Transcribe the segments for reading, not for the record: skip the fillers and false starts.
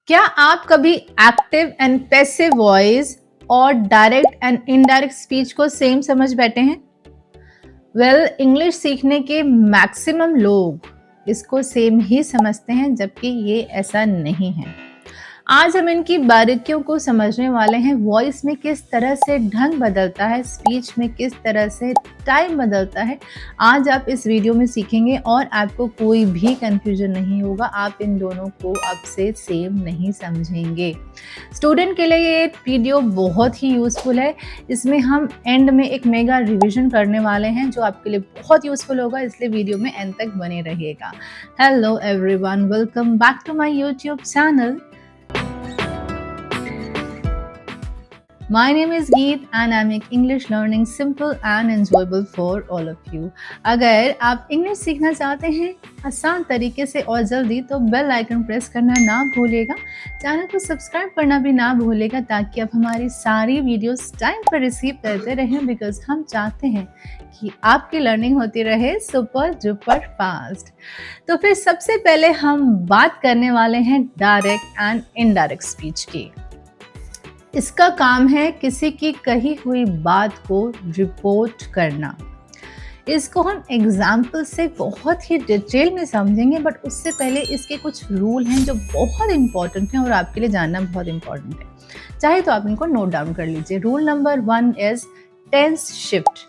क्या आप कभी एक्टिव एंड पैसिव वॉइस और डायरेक्ट एंड इनडायरेक्ट स्पीच को सेम समझ बैठे हैं? इंग्लिश सीखने के मैक्सिमम लोग इसको सेम ही समझते हैं, जबकि ये ऐसा नहीं है। आज हम इनकी बारीकियों को समझने वाले हैं। वॉइस में किस तरह से ढंग बदलता है, स्पीच में किस तरह से टाइम बदलता है, आज आप इस वीडियो में सीखेंगे और आपको कोई भी कंफ्यूजन नहीं होगा। आप इन दोनों को अब से सेम नहीं समझेंगे। स्टूडेंट के लिए ये वीडियो बहुत ही यूज़फुल है। इसमें हम एंड में एक मेगा रिवीजन करने वाले हैं जो आपके लिए बहुत यूज़फुल होगा, इसलिए वीडियो में एंड तक बने रहिएगा। Hello everyone, welcome back to my YouTube channel. My name is Geet and I make English learning simple and enjoyable for all of you. अगर आप इंग्लिश सीखना चाहते हैं आसान तरीके से और जल्दी, तो बेल आइकन प्रेस करना ना भूलिएगा। चैनल को सब्सक्राइब करना भी ना भूलिएगा, ताकि आप हमारी सारी वीडियोस टाइम पर रिसीव करते रहें, बिकॉज हम चाहते हैं कि आपकी लर्निंग होती रहे सुपर डुपर फास्ट। तो फिर सबसे पहले हम बात करने वाले हैं डायरेक्ट एंड इनडायरेक्ट स्पीच की। इसका काम है किसी की कही हुई बात को रिपोर्ट करना। इसको हम एग्जाम्पल से बहुत ही डिटेल में समझेंगे, बट उससे पहले इसके कुछ रूल हैं जो बहुत इंपॉर्टेंट हैं और आपके लिए जानना बहुत इंपॉर्टेंट है। चाहे तो आप इनको नोट डाउन कर लीजिए। Rule number 1 is tense shift.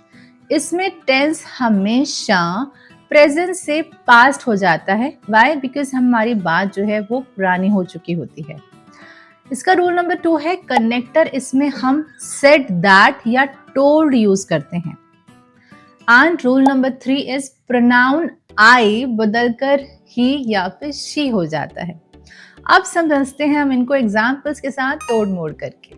इसमें टेंस हमेशा प्रेजेंट से पास्ट हो जाता है। वाई? बिकॉज हमारी बात जो है वो पुरानी हो चुकी होती है। इसका रूल नंबर 2 है कनेक्टर। इसमें हम सेड, दैट या टोल्ड यूज करते हैं। And rule number 3 is pronoun आई बदलकर ही या फिर शी हो जाता है। अब समझते हैं हम इनको एग्जाम्पल्स के साथ तोड़ मोड़ करके।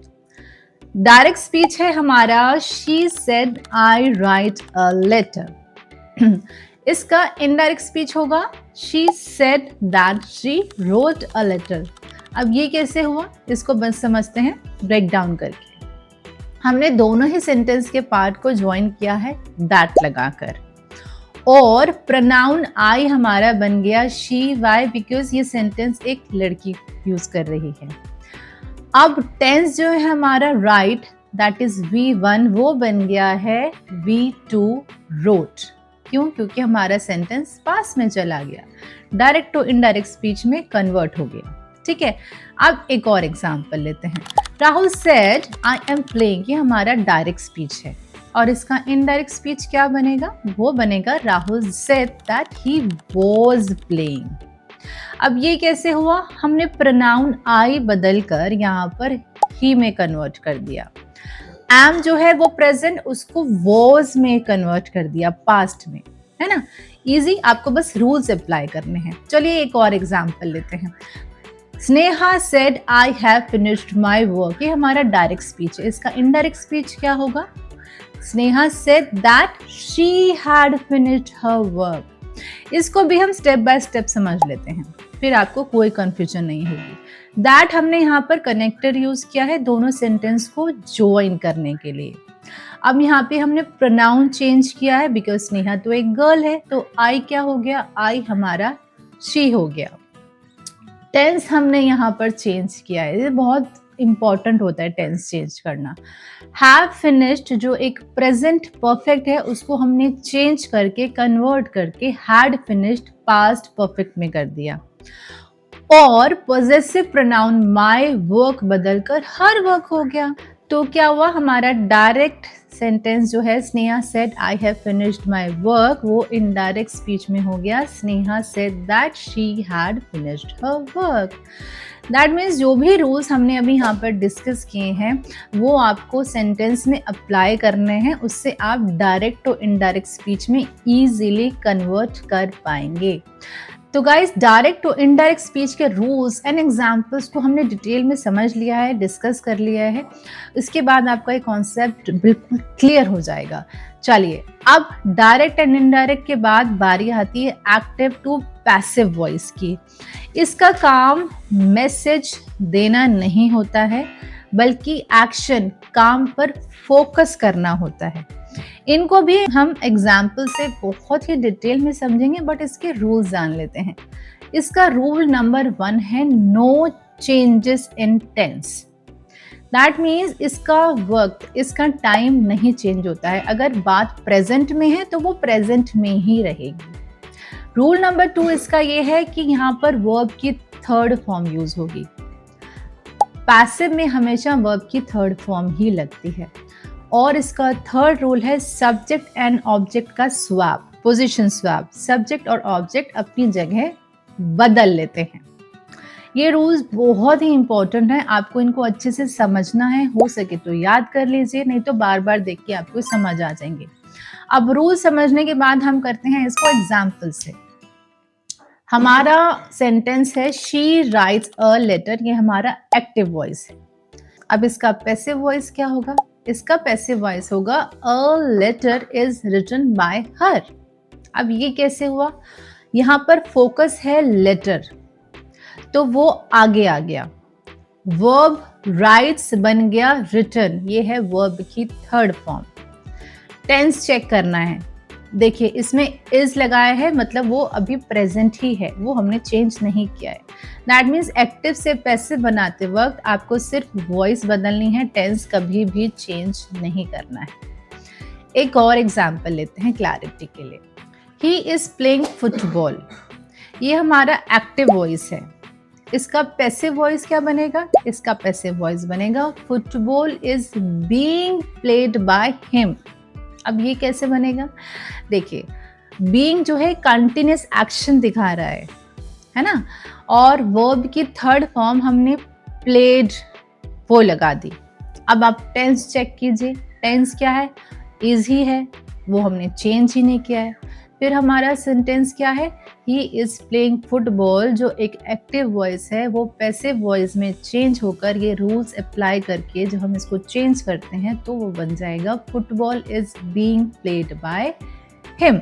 डायरेक्ट स्पीच है हमारा she said I write a letter. इसका इनडायरेक्ट स्पीच होगा she said that she wrote a letter. अब ये कैसे हुआ, इसको बस समझते हैं ब्रेक डाउन करके। हमने दोनों ही सेंटेंस के पार्ट को ज्वाइन किया है दैट लगाकर, और प्रोनाउन आई हमारा बन गया शी। वाई? बिकॉज ये सेंटेंस एक लड़की यूज कर रही है। अब टेंस जो है हमारा राइट, दैट इज V1, वो बन गया है V2 रोट। क्यों? क्योंकि हमारा सेंटेंस पास में चला गया, डायरेक्ट टू इनडायरेक्ट स्पीच में कन्वर्ट हो गया। ठीक है, अब एक और एग्जाम्पल लेते हैं। Rahul said I am playing, ये हमारा डायरेक्ट स्पीच है, और इसका इनडायरेक्ट स्पीच क्या बनेगा? वो बनेगा Rahul said that he was playing. अब ये कैसे हुआ? हमने प्रोनाउन आई बदलकर यहाँ पर ही में कन्वर्ट कर दिया। एम जो है वो प्रेजेंट, उसको वॉज में कन्वर्ट कर दिया, पास्ट में, है ना। इजी, आपको बस रूल्स अप्लाई करने हैं। चलिए एक और एग्जाम्पल लेते हैं। Sneha said I have finished my work, ये हमारा डायरेक्ट स्पीच है। इसका इनडायरेक्ट स्पीच क्या होगा? Sneha said that she had finished her work. इसको भी हम स्टेप बाय स्टेप समझ लेते हैं, फिर आपको कोई कंफ्यूजन नहीं होगी। दैट हमने यहाँ पर कनेक्टर यूज किया है दोनों सेंटेंस को ज्वाइन करने के लिए। अब यहाँ पे हमने प्रोनाउन चेंज किया है, बिकॉज स्नेहा तो एक गर्ल है, तो आई क्या हो गया? आई हमारा शी हो गया। टेंस हमने यहाँ पर चेंज किया है, ये बहुत इंपॉर्टेंट होता है टेंस चेंज करना। हैव फिनिश्ड जो एक प्रेजेंट परफेक्ट है, उसको हमने चेंज करके कन्वर्ट करके हैड फिनिश्ड पास्ट परफेक्ट में कर दिया। और पॉजेसिव प्रोनाउन माय वर्क बदलकर हर वर्क हो गया। तो क्या हुआ? हमारा डायरेक्ट सेंटेंस जो है Sneha said I have finished my work, वो इनडायरेक्ट स्पीच में हो गया Sneha said that she had finished her work. That means जो भी रूल्स हमने अभी यहाँ पर डिस्कस किए हैं वो आपको सेंटेंस में अप्लाई करने हैं, उससे आप डायरेक्ट और इनडायरेक्ट स्पीच में ईजिली कन्वर्ट कर पाएंगे। तो गाइस, डायरेक्ट और इनडायरेक्ट स्पीच के रूल्स एंड एग्जाम्पल्स को हमने डिटेल में समझ लिया है, डिस्कस कर लिया है। इसके बाद आपका ये कॉन्सेप्ट बिल्कुल क्लियर हो जाएगा। चलिए, अब डायरेक्ट एंड इनडायरेक्ट के बाद बारी आती है एक्टिव टू पैसिव वॉइस की। इसका काम मैसेज देना नहीं होता है, बल्कि एक्शन, काम पर फोकस करना होता है। इनको भी हम एग्जाम्पल से बहुत ही डिटेल में समझेंगे, बट इसके रूल्स जान लेते हैं। इसका रूल नंबर 1 है no changes in tense. That means इसका वक्त, इसका टाइम नहीं चेंज होता है। अगर बात प्रेजेंट में है तो वो प्रेजेंट में ही रहेगी। रूल नंबर 2 इसका ये है कि यहाँ पर वर्ब की थर्ड फॉर्म यूज होगी। पैसिव में हमेशा वर्ब की थर्ड फॉर्म ही लगती है। और इसका थर्ड रूल है सब्जेक्ट एंड ऑब्जेक्ट का स्वैप, पोजीशन स्वैप। सब्जेक्ट और ऑब्जेक्ट अपनी जगह बदल लेते हैं। ये रूल्स बहुत ही इंपॉर्टेंट है, आपको इनको अच्छे से समझना है। हो सके तो याद कर लीजिए, नहीं तो बार बार देख के आपको समझ आ जाएंगे। अब रूल समझने के बाद हम करते हैं इसको एग्जाम्पल से। हमारा सेंटेंस है शी राइट्स अ लेटर, ये हमारा एक्टिव वॉइस है। अब इसका पैसिव वॉइस क्या होगा? इसका पैसिव वॉइस होगा a letter is written by her. अब ये कैसे हुआ? यहाँ पर फोकस है लेटर, तो वो आगे आ गया। वर्ब राइट्स बन गया रिटन, ये है वर्ब की थर्ड फॉर्म। टेंस चेक करना है। देखिए इसमें इज लगाया है, मतलब वो अभी प्रेजेंट ही है, वो हमने चेंज नहीं किया है। दैट मीन्स एक्टिव से पैसिव बनाते वक्त आपको सिर्फ वॉइस बदलनी है, टेंस कभी भी चेंज नहीं करना है। एक और एग्जाम्पल लेते हैं क्लैरिटी के लिए। ही इज प्लेइंग फुटबॉल, ये हमारा एक्टिव वॉइस है। इसका पैसिव वॉइस क्या बनेगा? इसका पैसिव वॉइस बनेगा football is being played by him. अब ये कैसे बनेगा? देखिए बीइंग जो है कंटिन्यूस एक्शन दिखा रहा है ना, और वर्ब की थर्ड फॉर्म हमने प्लेड वो लगा दी। अब आप टेंस चेक कीजिए, टेंस क्या है? इज ही है, वो हमने चेंज ही नहीं किया है। फिर हमारा सेंटेंस क्या है? ही इज प्लेइंग फुटबॉल, जो एक एक्टिव वॉइस है वो पैसिव वॉइस में चेंज होकर ये रूल्स अप्लाई करके जो हम इसको चेंज करते हैं तो वो बन जाएगा football is being played by him.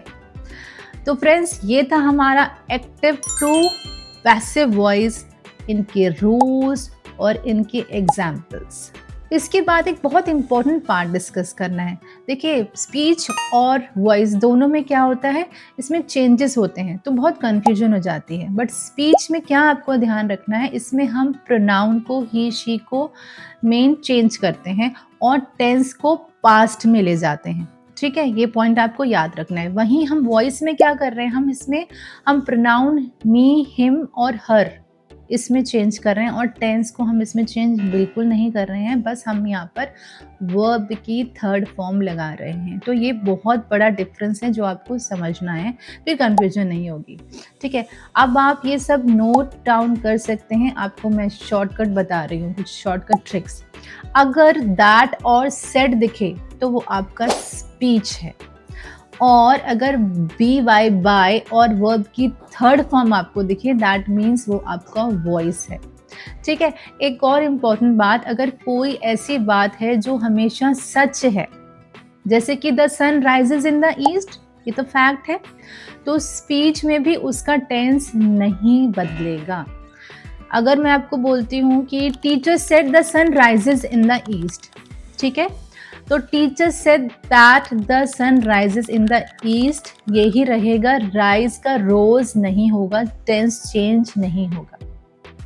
तो फ्रेंड्स ये था हमारा एक्टिव टू पैसिव वॉइस, इनके रूल्स और इनके एग्जाम्पल्स। इसके बाद एक बहुत इंपॉर्टेंट पार्ट डिस्कस करना है। देखिए स्पीच और वॉइस दोनों में क्या होता है, इसमें चेंजेस होते हैं तो बहुत कंफ्यूजन हो जाती है। बट स्पीच में क्या आपको ध्यान रखना है, इसमें हम प्रोनाउन को ही शी को मेन चेंज करते हैं और टेंस को पास्ट में ले जाते हैं। ठीक है, ये पॉइंट आपको याद रखना है। वहीं हम वॉइस में क्या कर रहे हैं, हम इसमें हम प्रोनाउन मी, हिम और हर इसमें चेंज कर रहे हैं और टेंस को हम इसमें चेंज बिल्कुल नहीं कर रहे हैं, बस हम यहाँ पर वर्ब की थर्ड फॉर्म लगा रहे हैं। तो ये बहुत बड़ा डिफरेंस है जो आपको समझना है, फिर कंफ्यूजन नहीं होगी। ठीक है, अब आप ये सब नोट डाउन कर सकते हैं। आपको मैं शॉर्टकट बता रही हूँ, कुछ शॉर्टकट ट्रिक्स। अगर दैट और सेड दिखे तो वो आपका स्पीच है, और अगर बी वाई बाय और वर्ब की थर्ड फॉर्म आपको दिखे दैट मीन्स वो आपका वॉइस है। ठीक है, एक और इम्पॉर्टेंट बात, अगर कोई ऐसी बात है जो हमेशा सच है, जैसे कि the sun rises in the east, ये तो फैक्ट है, तो स्पीच में भी उसका टेंस नहीं बदलेगा। अगर मैं आपको बोलती हूँ कि teacher said the sun rises in the east, ठीक है, तो teacher said that the sun rises in the east, यही रहेगा, राइज का रोज नहीं होगा, टेंस चेंज नहीं होगा।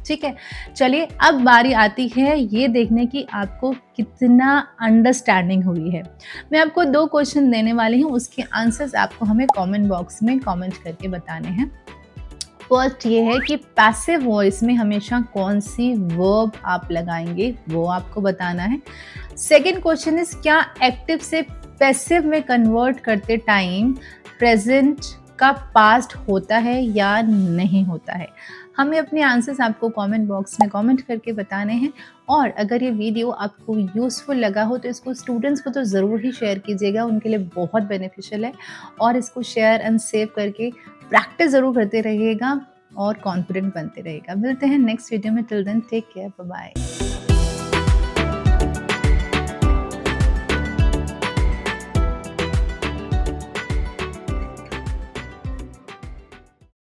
ठीक है, चलिए अब बारी आती है ये देखने की आपको कितना अंडरस्टैंडिंग हुई है। मैं आपको 2 क्वेश्चन देने वाली हूँ, उसके आंसर्स आपको हमें कमेंट बॉक्स में कमेंट करके बताने हैं। फर्स्ट ये है कि पैसिव वॉइस में हमेशा कौन सी वर्ब आप लगाएंगे, वो आपको बताना है। सेकेंड क्वेश्चन इज क्या एक्टिव से पैसिव में कन्वर्ट करते टाइम प्रेजेंट का पास्ट होता है या नहीं होता है। हमें अपने आंसर्स आपको कमेंट बॉक्स में कमेंट करके बताने हैं। और अगर ये वीडियो आपको यूज़फुल लगा हो तो इसको स्टूडेंट्स को तो ज़रूर ही शेयर कीजिएगा, उनके लिए बहुत बेनिफिशियल है। और इसको शेयर एंड सेव करके प्रैक्टिस ज़रूर करते रहिएगा और कॉन्फिडेंट बनते रहिएगा। मिलते हैं नेक्स्ट वीडियो में, till then take care, bye bye.